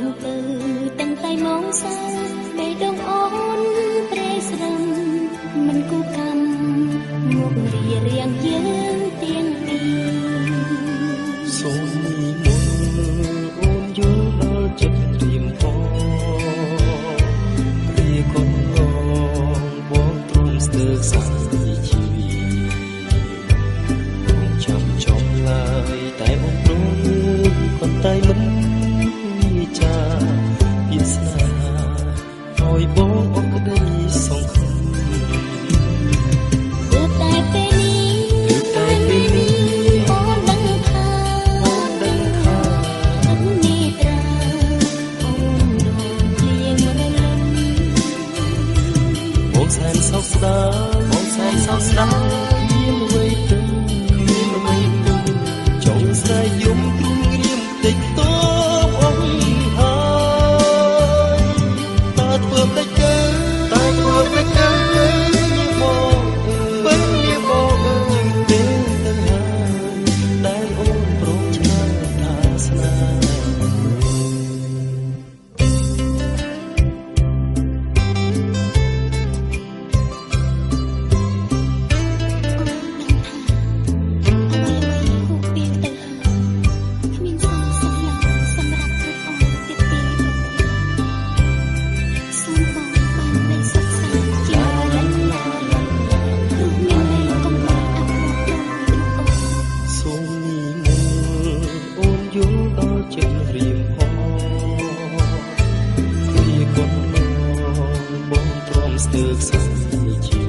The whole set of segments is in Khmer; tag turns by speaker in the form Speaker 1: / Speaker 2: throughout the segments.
Speaker 1: ងទៅទាំងតែមកសាបេះដូងអូនព្រៃស្រឹមមិនគូកម្មមករៀបរៀងយើងទាំងពីរ
Speaker 2: សូមមុនអូនយល់ដល់ចិត្តរៀមផងរីកូនងបងទ្រង់ស្ទើរសាជីវីបងចាំចំឡើយតែអូនព្រមคนใต้មិនมีចាពីស្នេហាឲ្យបងអត់ក្តីសង្ឃឹម
Speaker 1: គឺតែពេលនេះអូនដឹងថាទឹកនេះត្រាអូនរងភ្លៀងរលឹម
Speaker 2: បងសែនសោកស្ដាយមានអ្វីទៅចង់ស្ដាយយំទ្រូងរៀមតិចតោអងហើយតើធ្វើមិនកើមកពេលនេះមកពេលទៅហើយដែលអូនព្រមឆ្លើយថាស្នេហ៍ស្ទើរសាជី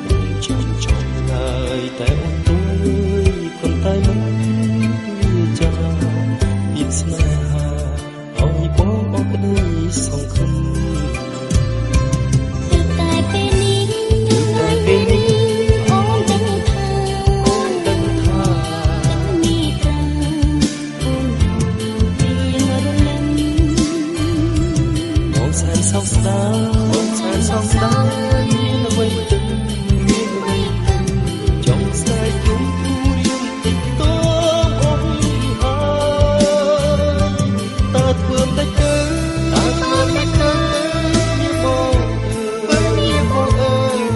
Speaker 2: វីចាំចំឡើយតែអូនទួយคนใต้មិនចាពីស្នេហាឲ្យបងអត់ក្តីសង្ឃឹម
Speaker 1: តែពេលនេះអូនដឹងថាទឹកនេះត្រាអូនរងភ្លៀងរលឹម
Speaker 2: បងសែនសោកស្ដាយមានអ្វីទៅចង់ស្ដាយយំព្រួយរៀមតិចតោអងហើយតើធ្វើមិនកើមកពេលនេះមក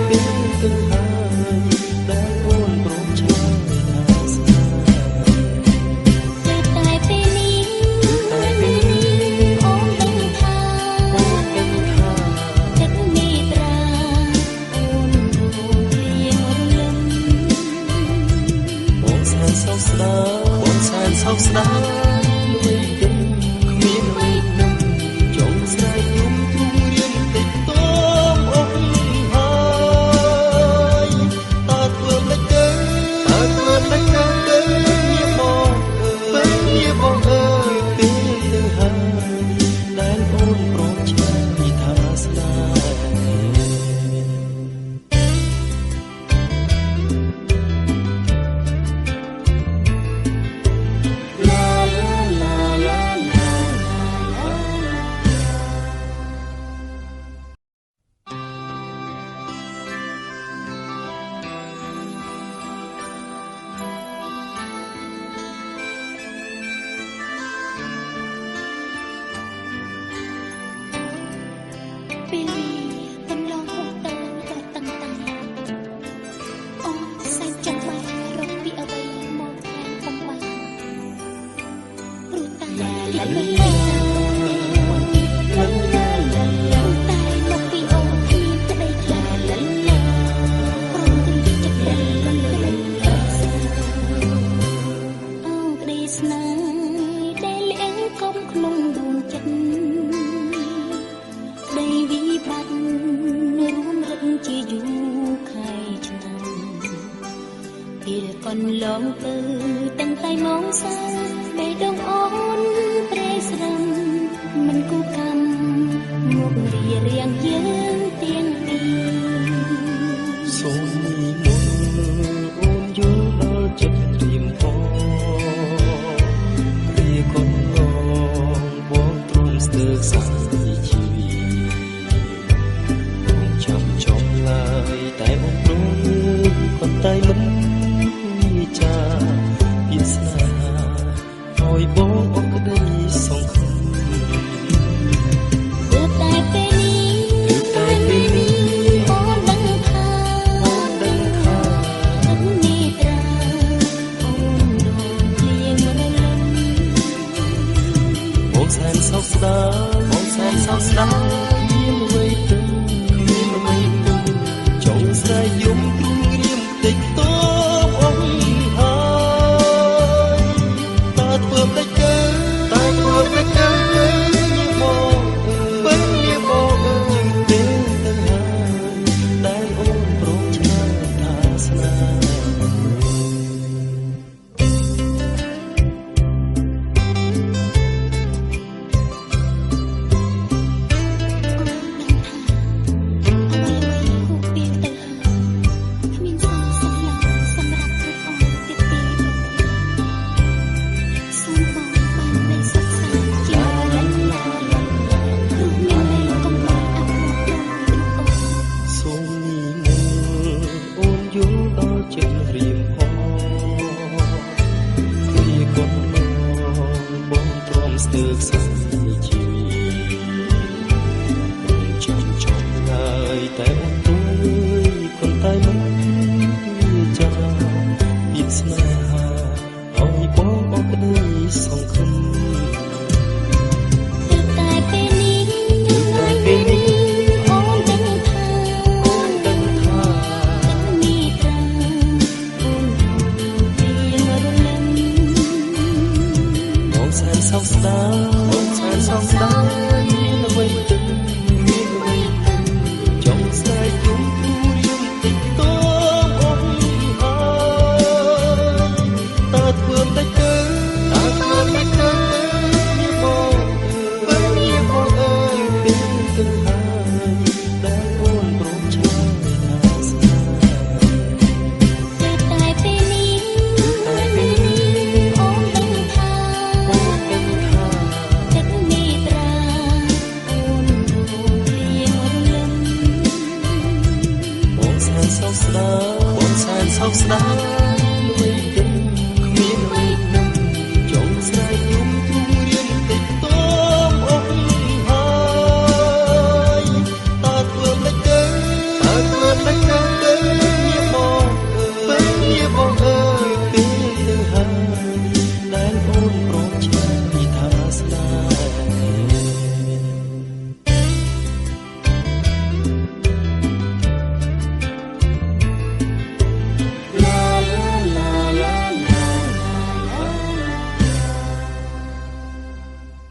Speaker 2: ពេលទៅហើយដែលអូនព្រមឆ្លើយថាស្នេហ៍
Speaker 1: តែពេលនេះអូនដឹងថាទឹកនេះត្រាអូនរងភ្លៀងរលឹម
Speaker 2: បងសែនសោកស្ដាយគ្មានអ្វីនឹងចង់ស្ដាយយំទ្រូងរៀមតិចតោអងហើយតើធ្វើមិនកើមកពេលនេះមកពេលទៅហើយដែលអូនព្រមឆ្លើយថាស្នេហ៍
Speaker 1: ពេលកន្លងហួសទៅដល់តាំងតែអូនសែនចាំបាច់រកពីអ្វីមកខាងបំបីព្រោះតែតែមកពីអូនគ្មានក្តីខ្លាចព្រមគ្រីចិត្តរលឹមអូនក្តីស្នេហ៍ដែលលៀងកុំក្នុងដួងចិត្តដីវិបត្តិរួមរឹកជាយូរខែឆ្នាំពេលកន្លងទៅទាំងតែមកសាបេះដូងអូនព្រៃស្រឹមមិនគូកម្មមករៀបរៀងយើងទាំងពីរ
Speaker 2: សូមមុនអូនយល់ដល់ចិត្តរៀមផងរីកូនងបងទ្រង់ស្ទើរសាជីវីបងចាំចំឡើយតែអូនព្រមคนใต้មិនมีចាពីស្នេហាឲ្យបងអត់ក្តី សោកស្ដាយបងសែនសោកស្ដាយ